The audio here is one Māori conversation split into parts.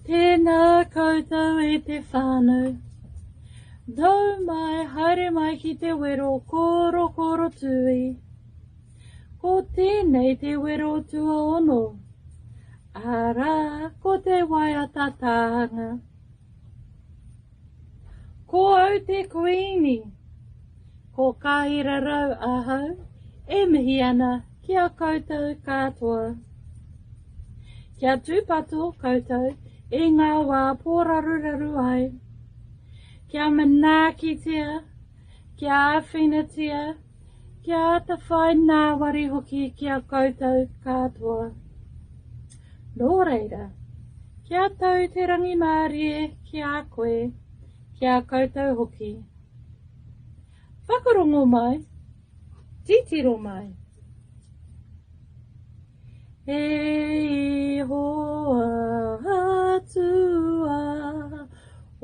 Tēnā koutou e te whānau. Tau mai, haere mai ki te wero koro koro tui. Ko tēnei te wero tua ono. Ara, ko te waiata tāhanga. Ko au te kuini. Ko kahira rau ahau. E mihi ana kia koutou katoa. Kia tūpato koutou e ngā wā pōraruraru ai. Kia manakitia, kia awhinatia, kia ta whai nāwari hoki kia koutou katoa. Nō reira, kia tau te rangi mārie kia koe, kia koutou hoki. Whakarongo mai, titiro mai. E ihoa atua o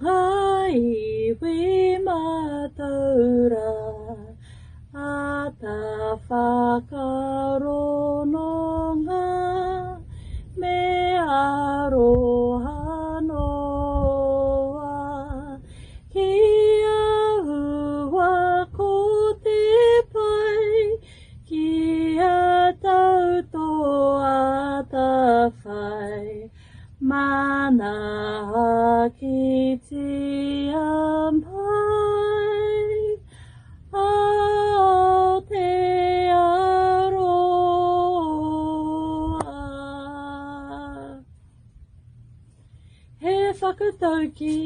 ngā iwi mataura a ta whakarononga me aroha noa kia hua ko te pai kia tautoa ta whai mana ki te ampai ao te aroa. He whakatauki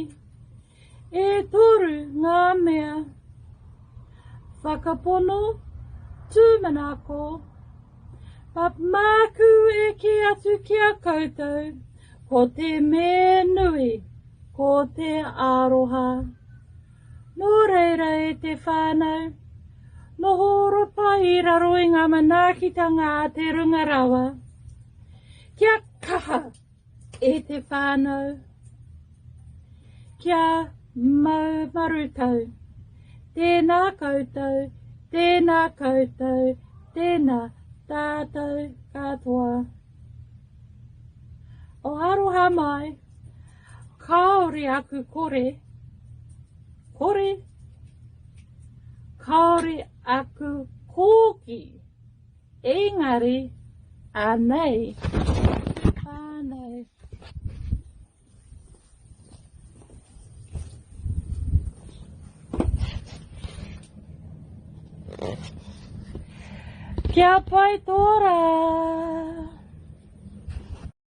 e toru ngā mea. Whakapono tūmanako. Papmaku e ki atu kia koutou. Ko te me nui, ko te aroha. Nō reira e te whānau, noho ropa i raro i ngā manaakitanga a te runga rawa. Kia kaha e te whānau, kia mau marutau. Tēnā koutou, tēnā koutou, tēnā tātou katoa. O aroha mai, kaore aku kore, kore, kaore aku kōki, engari, anei, anei. Kia pai tora.